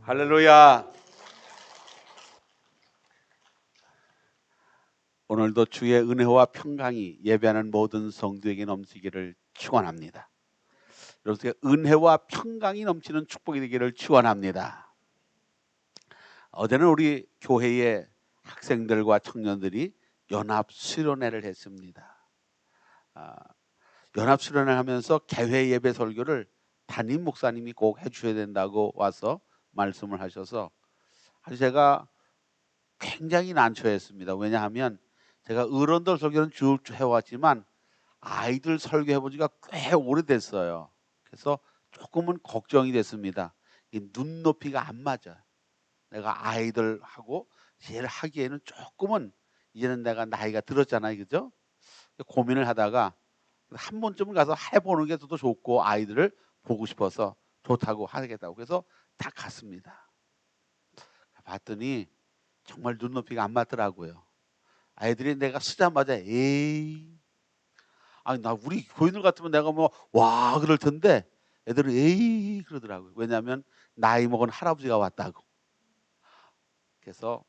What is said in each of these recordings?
할렐루야. 오늘도 주의 은혜와 평강이 예배하는 모든 성도에게 넘치기를 축원합니다. 여러분께 은혜와 평강이 넘치는 축복이 되기를 축원합니다. 어제는 우리 교회의 학생들과 청년들이 연합 수련회를 했습니다. 연합 수련회를 하면서 개회 예배 설교를 담임 목사님이 꼭 해주셔야 된다고 와서 말씀을 하셔서 아주 제가 굉장히 난처했습니다. 왜냐하면 제가 어른들 설교는 쭉 해왔지만 아이들 설교해본 지가 꽤 오래됐어요. 그래서 조금은 걱정이 됐습니다. 이 눈높이가 안 맞아요. 내가 아이들하고 제일 하기에는 조금은 이제는 내가 나이가 들었잖아요. 그죠? 고민을 하다가 한 번쯤은 가서 해보는 게 더 좋고 아이들을 보고 싶어서 좋다고 하겠다고 그래서 다 갔습니다. 봤더니 정말 눈높이가 안 맞더라고요. 아이들이 내가 쓰자마자 에이, 아니 나 우리 교인들 같으면 내가 뭐 와 그럴 텐데 애들은 에이 그러더라고요. 왜냐하면 나이 먹은 할아버지가 왔다고. 그래서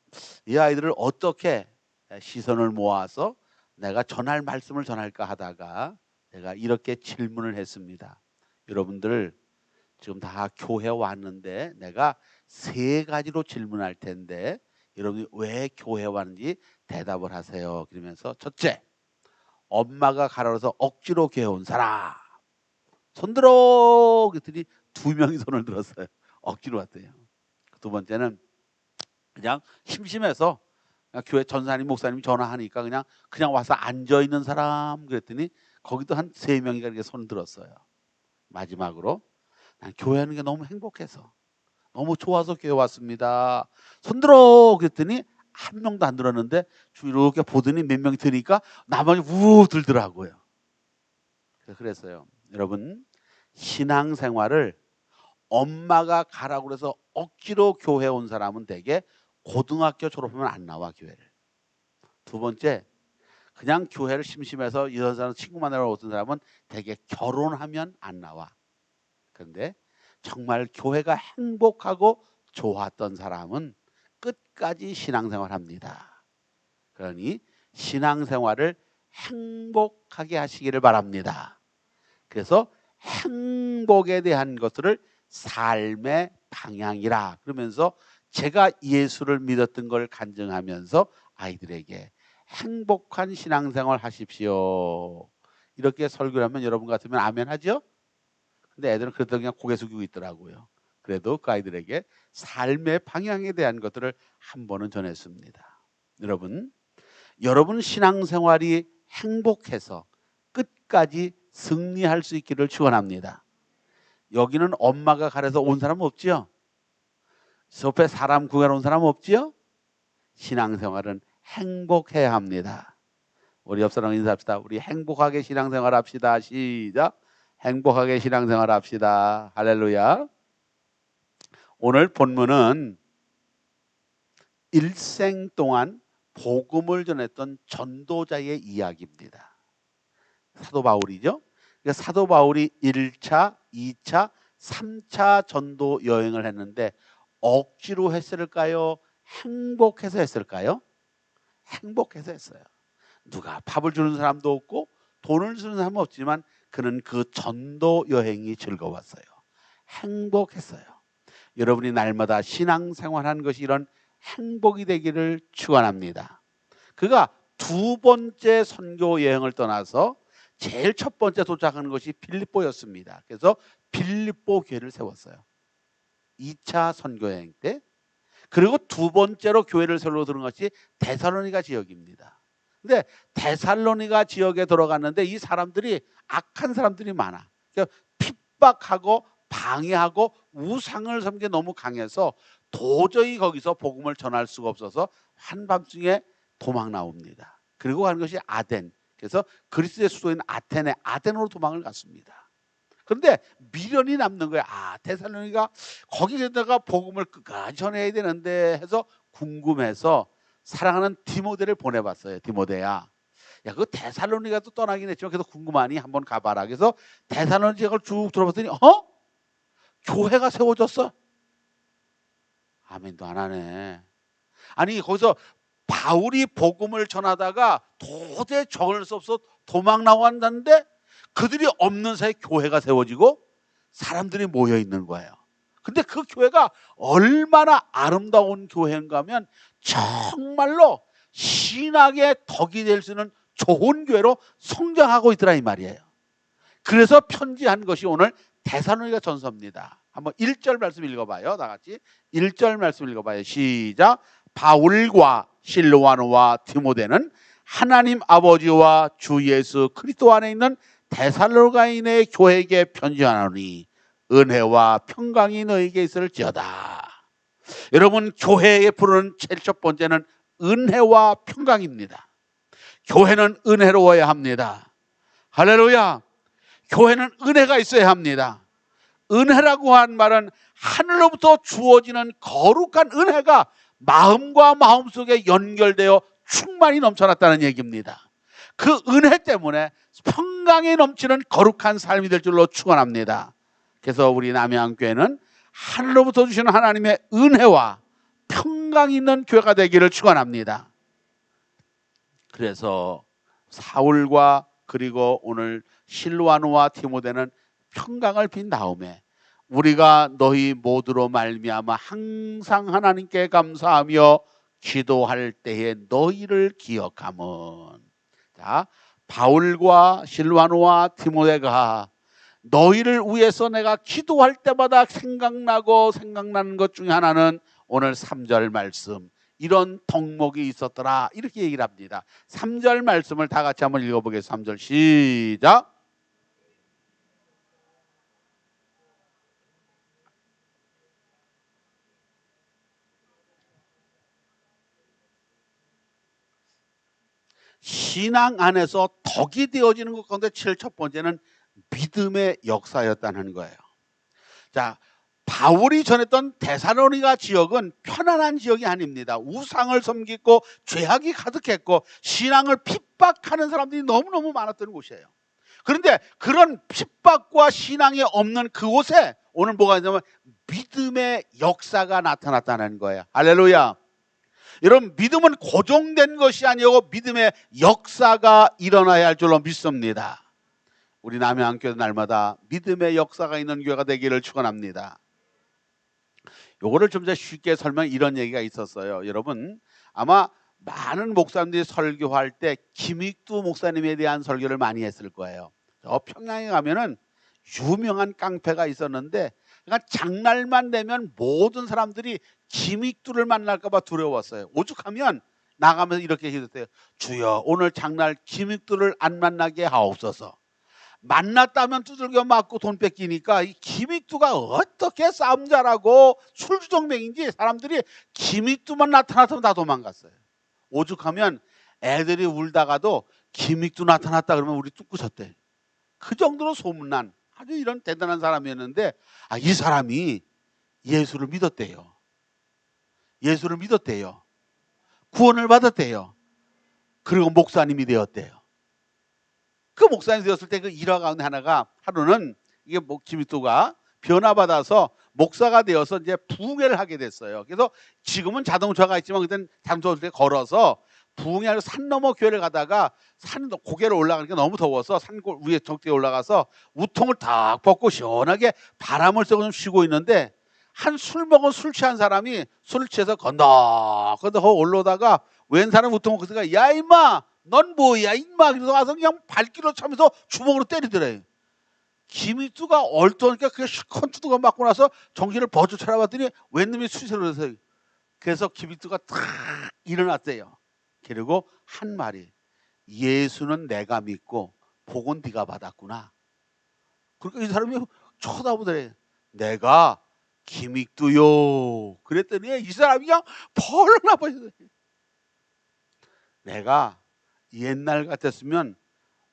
이 아이들을 어떻게 시선을 모아서 내가 전할 말씀을 전할까 하다가 내가 이렇게 질문을 했습니다. 여러분들 지금 다 교회 왔는데 내가 세 가지로 질문할 텐데 여러분이 왜 교회 왔는지 대답을 하세요. 그러면서 첫째, 엄마가 가라서 억지로 교회 온 사람 손들어 그랬더니 두 명이 손을 들었어요. 억지로 왔대요. 두 번째는 그냥 심심해서 그냥 교회 전사님 목사님이 전화하니까 그냥 와서 앉아 있는 사람 그랬더니 거기도 한 세 명이가 이렇게 손을 들었어요. 마지막으로 난 교회 하는 게 너무 행복해서 너무 좋아서 교회 왔습니다. 손들어 그랬더니 한 명도 안 들었는데 이렇게 보더니 몇 명이 드니까 나머지 우 들더라고요. 그랬어요. 여러분 신앙생활을 엄마가 가라고 그래서 억지로 교회 온 사람은 대개 고등학교 졸업하면 안 나와 교회를. 두 번째 그냥 교회를 심심해서 이런 사람 친구 만나러 오던 사람은 대개 결혼하면 안 나와. 그런데 정말 교회가 행복하고 좋았던 사람은 끝까지 신앙생활 합니다. 그러니 신앙생활을 행복하게 하시기를 바랍니다. 그래서 행복에 대한 것들을 삶의 방향이라 그러면서 제가 예수를 믿었던 걸 간증하면서 아이들에게 행복한 신앙생활 하십시오. 이렇게 설교를 하면 여러분 같으면 아멘 하죠? 근데 애들은 그래도 그냥 고개 숙이고 있더라고요. 그래도 그 아이들에게 삶의 방향에 대한 것들을 한 번은 전했습니다. 여러분 신앙생활이 행복해서 끝까지 승리할 수 있기를 축원합니다. 여기는 엄마가 가려서 온 사람 없지요? 옆에 사람 구하러 온 사람 없지요? 신앙생활은 행복해야 합니다. 우리 옆 사람 인사합시다. 우리 행복하게 신앙생활 합시다. 시작. 행복하게 신앙생활 합시다. 할렐루야. 오늘 본문은 일생 동안 복음을 전했던 전도자의 이야기입니다. 사도 바울이죠. 그러니까 사도 바울이 1차, 2차, 3차 전도 여행을 했는데 억지로 했을까요? 행복해서 했을까요? 행복해서 했어요. 누가 밥을 주는 사람도 없고 돈을 주는 사람은 없지만 그는 그 전도 여행이 즐거웠어요. 행복했어요. 여러분이 날마다 신앙생활하는 것이 이런 행복이 되기를 축원합니다. 그가 두 번째 선교 여행을 떠나서 제일 첫 번째 도착하는 것이 빌립보였습니다. 그래서 빌립보 교회를 세웠어요. 2차 선교 여행 때. 그리고 두 번째로 교회를 세우러 들어간 것이 데살로니가 지역입니다. 근데 데살로니가 지역에 들어갔는데 이 사람들이 악한 사람들이 많아. 그러니까 핍박하고 방해하고 우상을 섬기는 게 너무 강해서 도저히 거기서 복음을 전할 수가 없어서 한밤중에 도망 나옵니다. 그리고 가는 것이 아덴. 그래서 그리스의 수도인 아덴으로 도망을 갔습니다. 그런데 미련이 남는 거야. 데살로니가 거기에다가 복음을 끝까지 전해야 되는데 해서 궁금해서 사랑하는 디모데를 보내봤어요. 디모데야, 야, 그 데살로니가도 떠나긴 했지만 그래도 궁금하니 한번 가봐라. 그래서 데살로니 지역을 쭉 들어봤더니 교회가 세워졌어. 아멘도 안 하네. 아니 거기서 바울이 복음을 전하다가 도저히 정을 수 없어 도망 나왔는데 그들이 없는 사이에 교회가 세워지고 사람들이 모여 있는 거예요. 근데 그 교회가 얼마나 아름다운 교회인가 하면 정말로 신학의 덕이 될 수 있는 좋은 교회로 성장하고 있더라 이 말이에요. 그래서 편지한 것이 오늘 데살로니가 전서입니다. 한번 1절 말씀 읽어봐요. 다 같이 1절 말씀 읽어봐요. 시작. 바울과 실로아노와 디모데는 하나님 아버지와 주 예수 그리스도 안에 있는 데살로니가인의 교회에게 편지하노니 은혜와 평강이 너에게 있을지어다. 여러분, 교회에 부르는 제일 첫 번째는 은혜와 평강입니다. 교회는 은혜로워야 합니다. 할렐루야. 교회는 은혜가 있어야 합니다. 은혜라고 한 말은 하늘로부터 주어지는 거룩한 은혜가 마음과 마음속에 연결되어 충만히 넘쳐났다는 얘기입니다. 그 은혜 때문에 평강이 넘치는 거룩한 삶이 될 줄로 축원합니다. 그래서 우리 남양교회는 하늘로부터 주시는 하나님의 은혜와 평강이 있는 교회가 되기를 축원합니다. 그래서 사울과 그리고 오늘 실로아노와 디모데는 평강을 빈 다음에 우리가 너희 모두로 말미암아 항상 하나님께 감사하며 기도할 때에 너희를 기억함은. 자, 바울과 실로아노와 디모데가 너희를 위해서 내가 기도할 때마다 생각나는 것 중에 하나는 오늘 3절 말씀, 이런 덕목이 있었더라 이렇게 얘기를 합니다. 3절 말씀을 다 같이 한번 읽어보겠습니다. 3절 시작. 신앙 안에서 덕이 되어지는 것 가운데 제일 첫 번째는 믿음의 역사였다는 거예요. 자, 바울이 전했던 데살로니가 지역은 편안한 지역이 아닙니다. 우상을 섬기고 죄악이 가득했고 신앙을 핍박하는 사람들이 너무너무 많았던 곳이에요. 그런데 그런 핍박과 신앙이 없는 그곳에 오늘 뭐가 있냐면 믿음의 역사가 나타났다는 거예요. 할렐루야. 여러분, 믿음은 고정된 것이 아니고 믿음의 역사가 일어나야 할 줄로 믿습니다. 우리 남양교회 날마다 믿음의 역사가 있는 교회가 되기를 축원합니다. 요거를 좀 더 쉽게 설명, 이런 얘기가 있었어요. 여러분, 아마 많은 목사님들이 설교할 때 김익두 목사님에 대한 설교를 많이 했을 거예요. 저 평양에 가면은 유명한 깡패가 있었는데, 그러니까 장날만 되면 모든 사람들이 김익두를 만날까 봐 두려웠어요. 오죽하면 나가면서 이렇게 기도했어요. 주여, 오늘 장날 김익두를 안 만나게 하옵소서. 만났다면 두들겨 맞고 돈 뺏기니까 이 김익두가 어떻게 싸움 잘하고 술주정뱅인지 사람들이 김익두만 나타났으면 다 도망갔어요. 오죽하면 애들이 울다가도 김익두 나타났다 그러면 우리 뚝 부셨대. 그 정도로 소문난 아주 이런 대단한 사람이었는데, 이 사람이 예수를 믿었대요. 예수를 믿었대요. 구원을 받았대요. 그리고 목사님이 되었대요. 그 목사님이 되었을 때 그 일화 가운데 하나가, 하루는 이게 김익두가 변화받아서 목사가 되어서 이제 부흥회를 하게 됐어요. 그래서 지금은 자동차가 있지만 그때는 자동차 걸어서 부흥회하러 산 너머 교회를 가다가 산 고개를 올라가니까 너무 더워서 산 위에 적대에 올라가서 우통을 딱 벗고 시원하게 바람을 쐬고 좀 쉬고 있는데, 한 술 먹은 술 취한 사람이 술 취해서 건덕건덕 올라오다가 웬 사람 우통 벗고, 야 임마 넌 뭐야 임마, 그래서 와서 그냥 발길로 차면서 주먹으로 때리더래. 김익두가 얼떠니까 그게 실컷 두드겨 맞고 나서 정신을 버쩍 차려봤더니 웬 놈이 수세를 해서, 그래서 김익두가 탁 일어났대요. 그리고 한 말이, 예수는 내가 믿고 복은 네가 받았구나. 그러니까 이 사람이 쳐다보더래. 내가 김익두요. 그랬더니 이 사람이 그냥 벌렁 나버렸어요. 내가 옛날 같았으면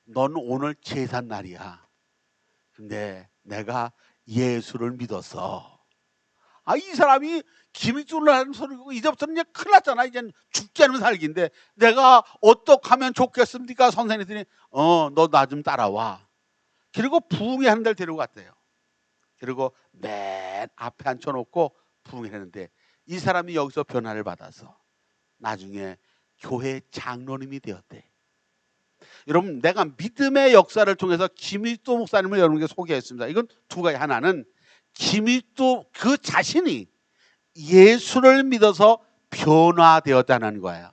넌 오늘 제삿 날이야. 근데 내가 예수를 믿었어. 이 사람이 김익두를 하는 소리고, 이제부터는 이제 큰일 났잖아. 이제 죽지 않으면 살기인데, 내가 어떻게 하면 좋겠습니까? 선생님들이 너 나 좀 따라와. 그리고 부흥회 하는 데를 데리고 갔대요. 그리고 맨 앞에 앉혀놓고 부흥회 했는데, 이 사람이 여기서 변화를 받아서 나중에 교회 장로님이 되었대. 여러분, 내가 믿음의 역사를 통해서 김익도 목사님을 여러분에게 소개했습니다. 이건 두 가지. 하나는 김익도 그 자신이 예수를 믿어서 변화되었다는 거예요.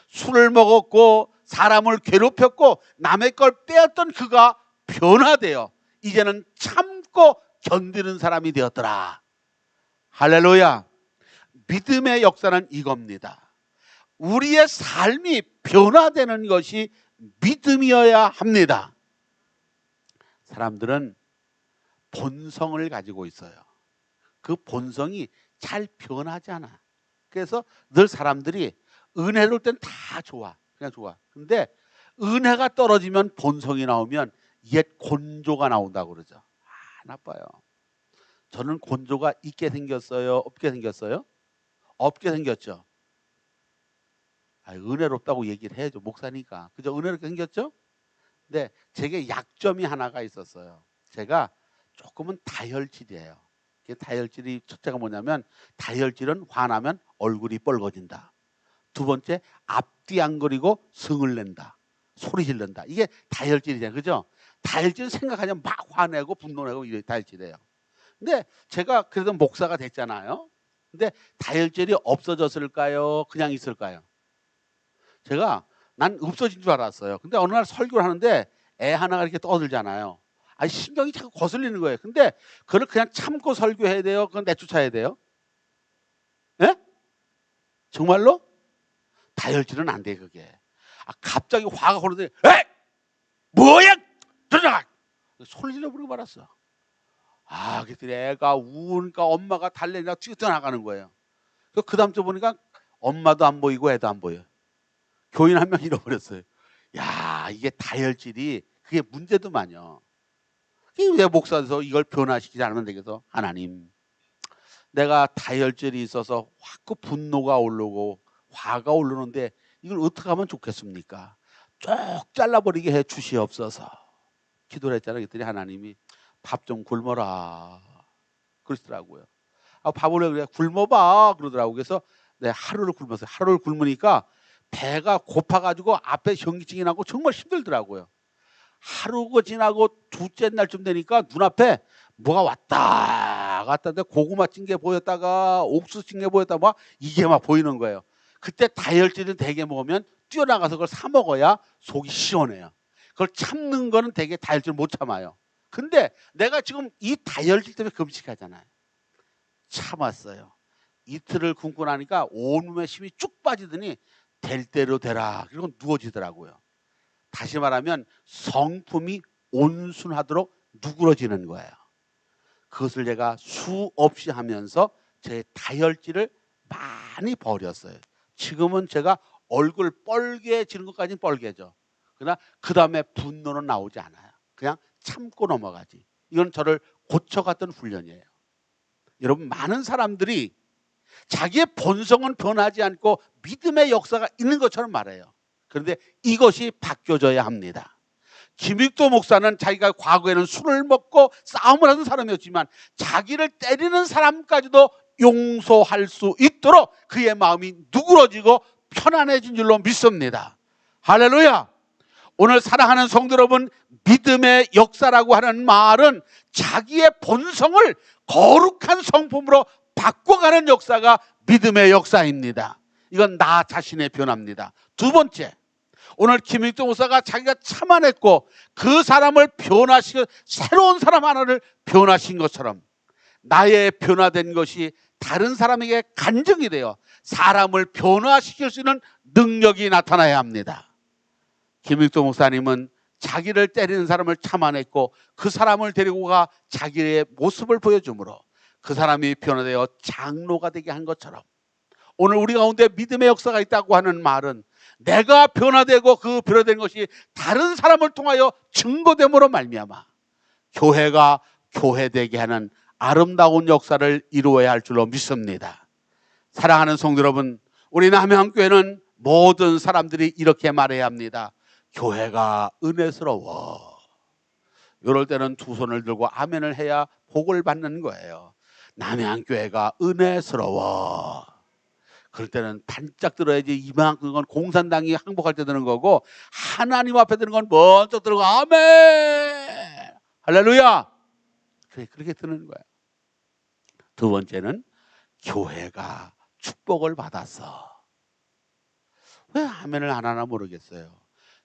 술을 먹었고 사람을 괴롭혔고 남의 걸 빼앗던 그가 변화되어 이제는 참고 견디는 사람이 되었더라. 할렐루야. 믿음의 역사는 이겁니다. 우리의 삶이 변화되는 것이 믿음이어야 합니다. 사람들은 본성을 가지고 있어요. 그 본성이 잘 변하지 않아. 그래서 늘 사람들이 은혜로울 땐 다 좋아. 그냥 좋아. 근데 은혜가 떨어지면 본성이 나오면 옛 곤조가 나온다고 그러죠. 나빠요. 저는 곤조가 있게 생겼어요? 없게 생겼어요? 없게 생겼죠. 은혜롭다고 얘기를 해야죠. 목사니까. 그죠? 은혜롭게 생겼죠? 근데 제게 약점이 하나가 있었어요. 제가 조금은 다혈질이에요. 다혈질이 첫째가 뭐냐면 다혈질은 화나면 얼굴이 뻘거진다. 두 번째, 앞뒤 안 거리고 성을 낸다. 소리 지른다. 이게 다혈질이잖아요. 그죠? 다혈질 생각하면 막 화내고 분노내고 이게 다혈질이에요. 근데 제가 그래도 목사가 됐잖아요. 근데 다혈질이 없어졌을까요? 그냥 있을까요? 난 없어진 줄 알았어요. 근데 어느 날 설교를 하는데 애 하나가 이렇게 떠들잖아요. 신경이 자꾸 거슬리는 거예요. 근데 그걸 그냥 참고 설교해야 돼요? 그건 내쫓아야 돼요? 예? 정말로? 다혈질은 안 돼, 그게. 갑자기 화가 오는데, 에이! 뭐야! 들어가! 소리 질러버리고 말았어. 그랬더니 애가 우니까 엄마가 달래니까 뛰어나가는 거예요. 그 다음부터 보니까 엄마도 안 보이고 애도 안 보여요. 교인 한 명 잃어버렸어요. 야, 이게 다혈질이 그게 문제도만요. 왜 목사에서 이걸 변화시키지 않으면 되겠어? 하나님, 내가 다혈질이 있어서 자꾸 분노가 오르고 화가 오르는데 이걸 어떻게 하면 좋겠습니까? 쭉 잘라버리게 해 주시옵소서. 기도를 했잖아요. 그랬더니 하나님이 밥 좀 굶어라 그러시더라고요. 밥을 왜 그래? 굶어봐 그러더라고요. 그래서 하루를 굶었어요. 하루를 굶으니까 배가 고파가지고 앞에 현기증이 나고 정말 힘들더라고요. 하루가 지나고 둘째 날쯤 되니까 눈앞에 뭐가 왔다 갔다 하는데 고구마 찐 게 보였다가 옥수수 찐 게 보였다가 막 이게 막 보이는 거예요. 그때 다혈질은 대게 먹으면 뛰어나가서 그걸 사 먹어야 속이 시원해요. 그걸 참는 거는 대개 다혈질 못 참아요. 근데 내가 지금 이 다혈질 때문에 금식하잖아요. 참았어요. 이틀을 굶고 나니까 온몸에 힘이 쭉 빠지더니 될 대로 되라. 그리고 누워지더라고요. 다시 말하면 성품이 온순하도록 누그러지는 거예요. 그것을 제가 수없이 하면서 제 다혈질을 많이 버렸어요. 지금은 제가 얼굴 뻘개지는 것까지는 뻘개져. 그러나 그 다음에 분노는 나오지 않아요. 그냥 참고 넘어가지. 이건 저를 고쳐갔던 훈련이에요. 여러분, 많은 사람들이 자기의 본성은 변하지 않고 믿음의 역사가 있는 것처럼 말해요. 그런데 이것이 바뀌어져야 합니다. 김익도 목사는 자기가 과거에는 술을 먹고 싸움을 하는 사람이었지만 자기를 때리는 사람까지도 용서할 수 있도록 그의 마음이 누그러지고 편안해진 줄로 믿습니다. 할렐루야. 오늘 사랑하는 성도 여러분, 믿음의 역사라고 하는 말은 자기의 본성을 거룩한 성품으로 바꿔가는 역사가 믿음의 역사입니다. 이건 나 자신의 변화입니다. 두 번째, 오늘 김익도 목사가 자기가 참아냈고 그 사람을 변화시켜 새로운 사람 하나를 변화시킨 것처럼 나의 변화된 것이 다른 사람에게 간증이 되어 사람을 변화시킬 수 있는 능력이 나타나야 합니다. 김익도 목사님은 자기를 때리는 사람을 참아냈고 그 사람을 데리고 가 자기의 모습을 보여주므로 그 사람이 변화되어 장로가 되게 한 것처럼 오늘 우리 가운데 믿음의 역사가 있다고 하는 말은 내가 변화되고 그 변화된 것이 다른 사람을 통하여 증거됨으로 말미암아 교회가 교회되게 하는 아름다운 역사를 이루어야 할 줄로 믿습니다. 사랑하는 성도 여러분, 우리 남양교회는 모든 사람들이 이렇게 말해야 합니다. 교회가 은혜스러워. 이럴 때는 두 손을 들고 아멘을 해야 복을 받는 거예요. 남양교회가 은혜스러워. 그럴 때는 반짝 들어야지. 이만큼 건 공산당이 항복할 때 드는 거고, 하나님 앞에 드는 건 먼저 들고 아멘 할렐루야. 그렇게 드는 거야. 두 번째는 교회가 축복을 받았어. 왜 아멘을 안 하나 모르겠어요.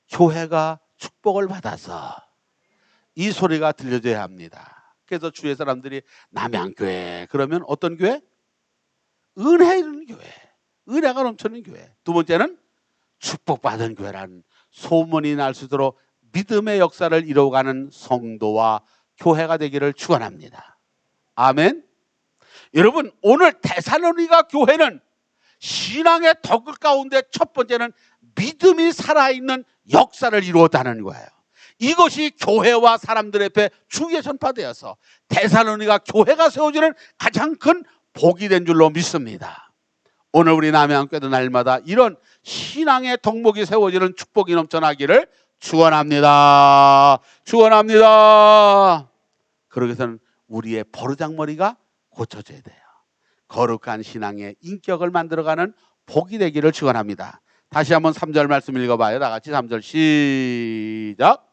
교회가 축복을 받아서 이 소리가 들려줘야 합니다. 그래서 주위의 사람들이 남양교회 그러면 어떤 교회? 은혜 있는 교회, 은혜가 넘치는 교회. 두 번째는 축복받은 교회라는 소문이 날 수 있도록 믿음의 역사를 이루어가는 성도와 교회가 되기를 축원합니다. 아멘. 여러분, 오늘 데살로니가 교회는 신앙의 덕을 가운데 첫 번째는 믿음이 살아있는 역사를 이루었다는 거예요. 이것이 교회와 사람들 앞에 주의 전파되어서 데살로니가 교회가 세워지는 가장 큰 복이 된 줄로 믿습니다. 오늘 우리 남양교회도 날마다 이런 신앙의 덕목이 세워지는 축복이 넘쳐나기를 축원합니다. 축원합니다. 그러기 위해서는 우리의 버르장머리가 고쳐져야 돼요. 거룩한 신앙의 인격을 만들어가는 복이 되기를 축원합니다. 다시 한번 3절 말씀 읽어봐요. 다 같이 3절 시작.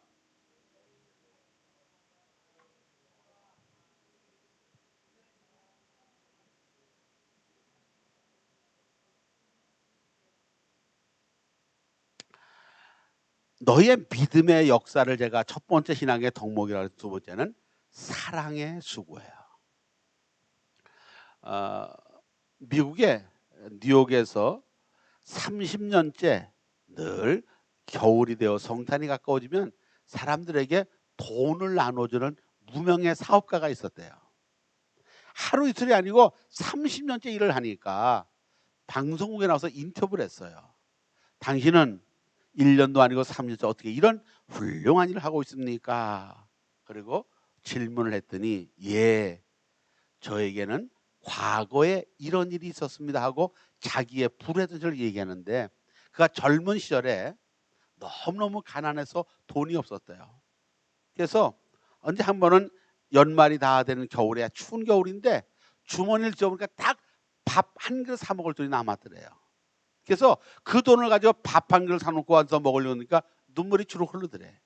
너희의 믿음의 역사를 제가 첫 번째 신앙의 덕목이라고 해서 두 번째는 사랑의 수고예요. 미국의 뉴욕에서 30년째 늘 겨울이 되어 성탄이 가까워지면 사람들에게 돈을 나눠주는 무명의 사업가가 있었대요. 하루 이틀이 아니고 30년째 일을 하니까 방송국에 나와서 인터뷰를 했어요. 당신은 1년도 아니고 3년째 어떻게 이런 훌륭한 일을 하고 있습니까? 그리고 질문을 했더니 예, 저에게는 과거에 이런 일이 있었습니다 하고 자기의 불행한 일을 얘기하는데, 그가 젊은 시절에 너무너무 가난해서 돈이 없었대요. 그래서 언제 한 번은 연말이 다 되는 겨울에, 추운 겨울인데 주머니를 쥐어보니까 딱 밥 한 그릇 사 먹을 돈이 남았더래요. 그래서 그 돈을 가지고 밥 한 그릇 사놓고 와서 먹으려니까 눈물이 주룩 흐르더래.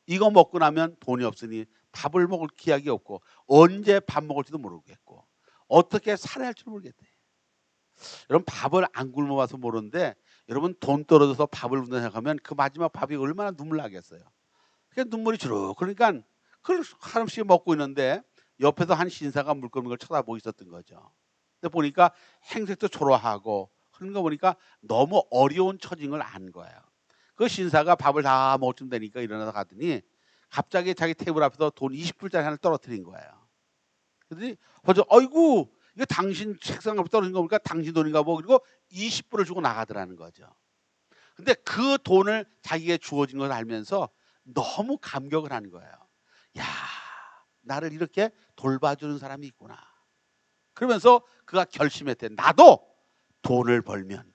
이거 먹고 나면 돈이 없으니 밥을 먹을 기약이 없고 언제 밥 먹을지도 모르겠고 어떻게 살아야 할지도 모르겠대. 여러분, 밥을 안 굶어봐서 모르는데 여러분, 돈 떨어져서 밥을 굶는다 생각하면 그 마지막 밥이 얼마나 눈물 나겠어요. 그러니까 눈물이 주룩. 그러니까 그걸 하나씩 먹고 있는데 옆에서 한 신사가 물 끓는 걸 쳐다보고 있었던 거죠. 근데 보니까 행색도 초라하고 그런 거 보니까 너무 어려운 처진 걸 안 거예요. 그 신사가 밥을 다 먹을 되니까 일어나서 가더니 갑자기 자기 테이블 앞에서 돈 20불짜리 하나를 떨어뜨린 거예요. 그랬더니 벌써 어이구, 이거 당신 책상 앞에 떨어진 거 보니까 당신 돈인가 보고, 그리고 20불을 주고 나가더라는 거죠. 근데 그 돈을 자기에게 주어진 걸 알면서 너무 감격을 하는 거예요. 야, 나를 이렇게 돌봐주는 사람이 있구나. 그러면서 그가 결심했대. 나도 돈을 벌면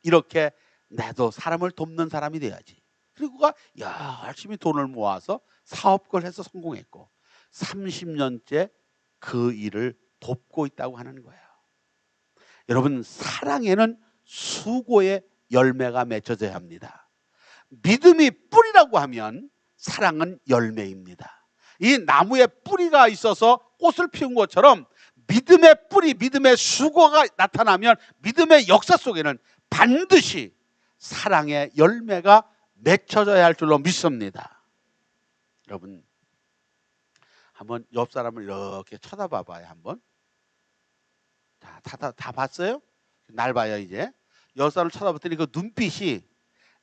이렇게 나도 사람을 돕는 사람이 돼야지. 그리고 그가 열심히 돈을 모아서 사업을 해서 성공했고 30년째 그 일을 돕고 있다고 하는 거예요. 여러분, 사랑에는 수고의 열매가 맺혀져야 합니다. 믿음이 뿌리라고 하면 사랑은 열매입니다. 이 나무에 뿌리가 있어서 꽃을 피운 것처럼 믿음의 뿌리, 믿음의 수고가 나타나면 믿음의 역사 속에는 반드시 사랑의 열매가 맺혀져야 할 줄로 믿습니다. 여러분, 한번 옆 사람을 이렇게 쳐다봐 봐요. 한번. 다 봤어요? 날 봐요. 이제 옆 사람을 쳐다봤더니 그 눈빛이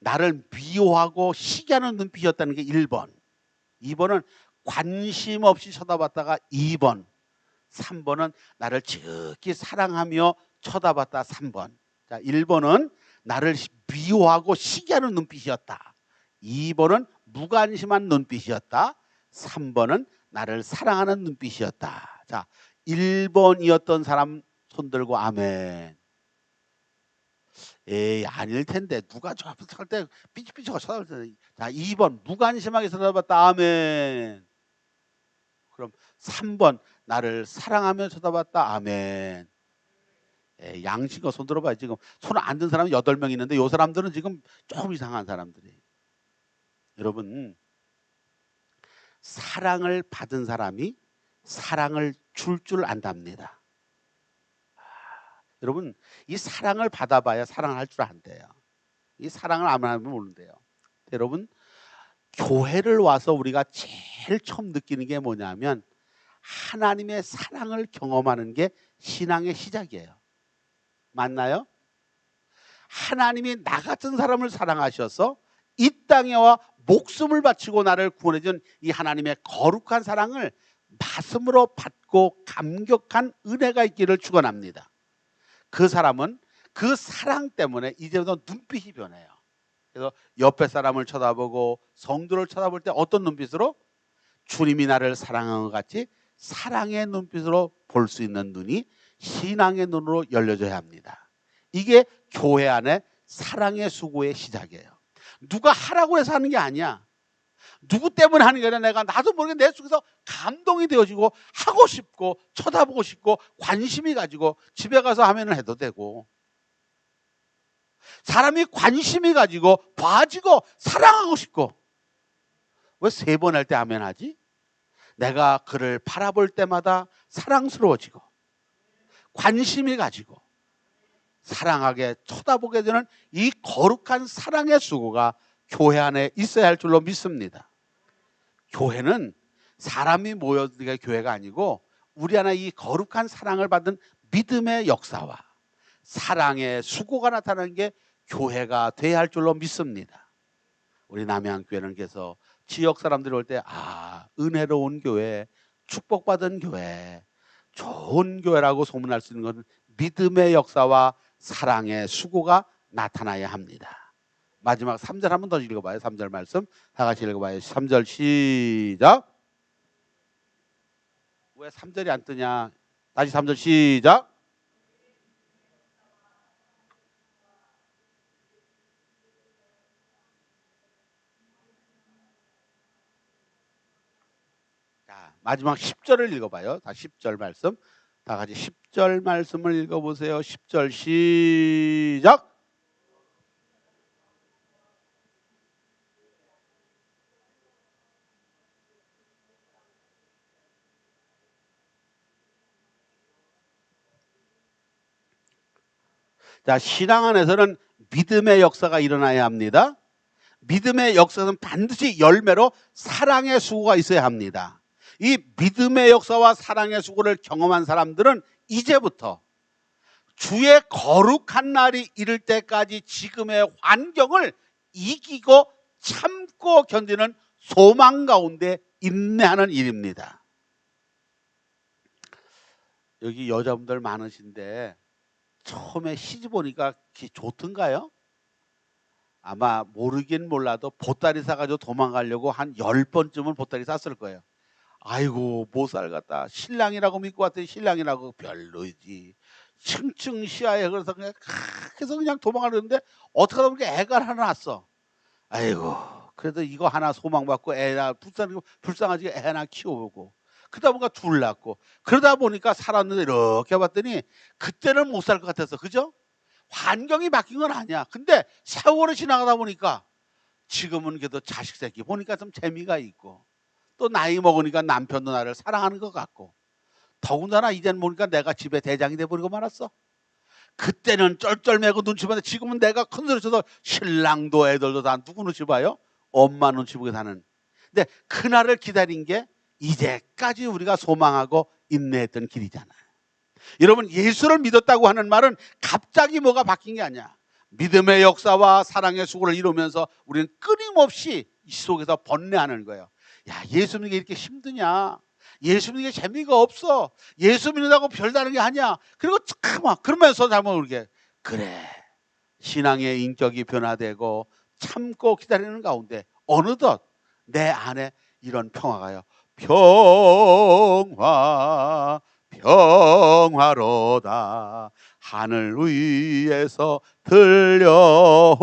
나를 미워하고 시기하는 눈빛이었다는 게 1번. 2번은 관심 없이 쳐다봤다가 2번. 3번은 나를 지극히 사랑하며 쳐다봤다. 3번. 자, 1번은 나를 미워하고 시기하는 눈빛이었다. 2번은 무관심한 눈빛이었다. 3번은 나를 사랑하는 눈빛이었다. 자, 1번이었던 사람 손 들고 아멘. 에이, 아닐 텐데 누가 저 앞에서 할 때 삐죽삐죽 쳐다볼 때. 자, 2번 무관심하게 쳐다봤다. 아멘. 그럼 3번 나를 사랑하며 쳐다봤다. 아멘. 양심과 손 들어봐요. 지금 손 안 든 사람이 8명 있는데 이 사람들은 지금 조금 이상한 사람들이에요. 여러분, 사랑을 받은 사람이 사랑을 줄 안답니다. 여러분, 이 사랑을 받아봐야 사랑을 할 줄 안돼요. 이 사랑을 안 하면 모른대요. 여러분, 교회를 와서 우리가 제일 처음 느끼는 게 뭐냐면 하나님의 사랑을 경험하는 게 신앙의 시작이에요. 맞나요? 하나님이 나 같은 사람을 사랑하셔서 이 땅에 와 목숨을 바치고 나를 구원해 준 이 하나님의 거룩한 사랑을 말씀으로 받고 감격한 은혜가 있기를 축원합니다. 그 사람은 그 사랑 때문에 이제부터 눈빛이 변해요. 그래서 옆에 사람을 쳐다보고 성도를 쳐다볼 때 어떤 눈빛으로? 주님이 나를 사랑한 것 같이 사랑의 눈빛으로 볼 수 있는 눈이 신앙의 눈으로 열려져야 합니다. 이게 교회 안에 사랑의 수고의 시작이에요. 누가 하라고 해서 하는 게 아니야. 누구 때문에 하는 게 아니라 내가 나도 모르게 내 속에서 감동이 되어지고 하고 싶고 쳐다보고 싶고 관심이 가지고 집에 가서 하면 해도 되고, 사람이 관심이 가지고 봐지고 사랑하고 싶고, 왜 3번 할 때 아멘 하지? 내가 그를 바라볼 때마다 사랑스러워지고 관심이 가지고 사랑하게 쳐다보게 되는 이 거룩한 사랑의 수고가 교회 안에 있어야 할 줄로 믿습니다. 교회는 사람이 모여드는 게 교회가 아니고 우리 안에 이 거룩한 사랑을 받은 믿음의 역사와 사랑의 수고가 나타나는 게 교회가 돼야 할 줄로 믿습니다. 우리 남해안교회는 그래서 지역 사람들이 올 때 은혜로운 교회, 축복받은 교회, 좋은 교회라고 소문날 수 있는 것은 믿음의 역사와 사랑의 수고가 나타나야 합니다. 마지막 3절 한 번 더 읽어봐요. 3절 말씀 다 같이 읽어봐요. 3절 시작. 왜 3절이 안 뜨냐? 다시 3절 시작. 자, 마지막 10절을 읽어봐요. 다 10절 말씀 다 같이 10절 말씀을 읽어보세요. 10절 시작. 자, 신앙 안에서는 믿음의 역사가 일어나야 합니다. 믿음의 역사는 반드시 열매로 사랑의 수고가 있어야 합니다. 이 믿음의 역사와 사랑의 수고를 경험한 사람들은 이제부터 주의 거룩한 날이 이를 때까지 지금의 환경을 이기고 참고 견디는 소망 가운데 인내하는 일입니다. 여기 여자분들 많으신데 처음에 시집 오니까 좋던가요? 아마 모르긴 몰라도 보따리 사가지고 도망가려고 한 10번쯤은 보따리 쌌을 거예요. 아이고 못 살겠다. 신랑이라고 믿고 왔더니 신랑이라고 별로지. 층층 시야에 그래서 그냥 계속 그냥 도망가려는데 어떻게 하다 보니까 애가 하나 낳았어. 아이고 그래도 이거 하나 소망받고 애나 불쌍하지 애 하나 키워보고 그러다 보니까 둘 낳고 그러다 보니까 살았는데 이렇게 봤더니 그때는 못 살 것 같았어. 그죠? 환경이 바뀐 건 아니야. 근데 세월이 지나가다 보니까 지금은 그래도 자식 새끼 보니까 좀 재미가 있고 또 나이 먹으니까 남편도 나를 사랑하는 것 같고 더군다나 이제는 보니까 내가 집에 대장이 돼버리고 말았어. 그때는 쩔쩔매고 눈치 봤는데 지금은 내가 큰 소리 쳐서 신랑도 애들도 다 누구 눈치 봐요? 엄마 눈치 보게 사는. 근데 그날을 기다린 게 이제까지 우리가 소망하고 인내했던 길이잖아요. 여러분 예수를 믿었다고 하는 말은 갑자기 뭐가 바뀐 게 아니야. 믿음의 역사와 사랑의 수고를 이루면서 우리는 끊임없이 이 속에서 번뇌하는 거예요. 야, 예수 믿는 게 이렇게 힘드냐? 예수 믿는 게 재미가 없어. 예수 믿는다고 별다른 게 아니야. 그리고 참 그러면서 잘못 모르게 그래. 신앙의 인격이 변화되고 참고 기다리는 가운데 어느덧 내 안에 이런 평화가요. 평화로다 하늘 위에서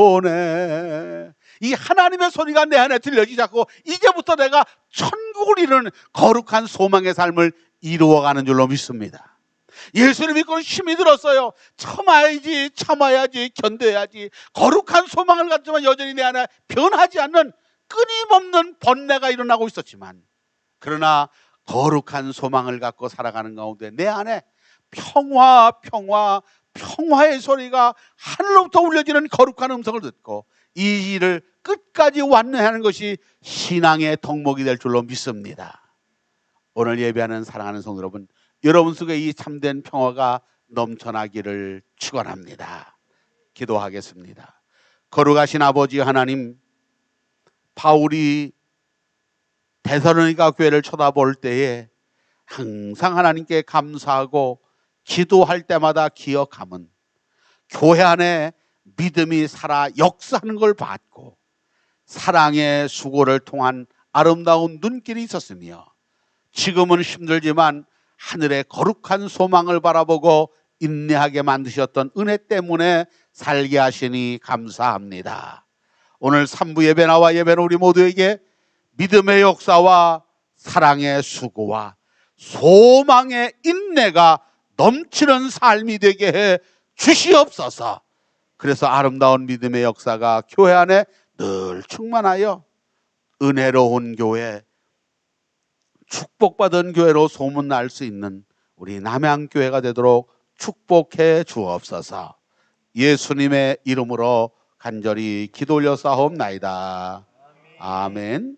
들려오네. 이 하나님의 소리가 내 안에 들려지기 시작하고 이제부터 내가 천국을 이루는 거룩한 소망의 삶을 이루어가는 줄로 믿습니다. 예수를 믿고는 힘이 들었어요. 참아야지 견뎌야지. 거룩한 소망을 갖지만 여전히 내 안에 변하지 않는 끊임없는 번뇌가 일어나고 있었지만, 그러나 거룩한 소망을 갖고 살아가는 가운데 내 안에 평화의 소리가 하늘로부터 울려지는 거룩한 음성을 듣고 이 일을 끝까지 완료하는 것이 신앙의 덕목이 될 줄로 믿습니다. 오늘 예배하는 사랑하는 성도 여러분, 여러분 속에 이 참된 평화가 넘쳐나기를 축원합니다. 기도하겠습니다. 거룩하신 아버지 하나님, 바울이 데살로니가 교회를 쳐다볼 때에 항상 하나님께 감사하고 기도할 때마다 기억함은 교회 안에 믿음이 살아 역사하는 걸 봤고 사랑의 수고를 통한 아름다운 눈길이 있었으며, 지금은 힘들지만 하늘의 거룩한 소망을 바라보고 인내하게 만드셨던 은혜 때문에 살게 하시니 감사합니다. 오늘 3부 예배 나와 예배는 우리 모두에게 믿음의 역사와 사랑의 수고와 소망의 인내가 넘치는 삶이 되게 해 주시옵소서. 그래서 아름다운 믿음의 역사가 교회 안에 늘 충만하여 은혜로운 교회, 축복받은 교회로 소문날 수 있는 우리 남양교회가 되도록 축복해 주옵소서. 예수님의 이름으로 간절히 기도 올려 싸움나이다. 아멘.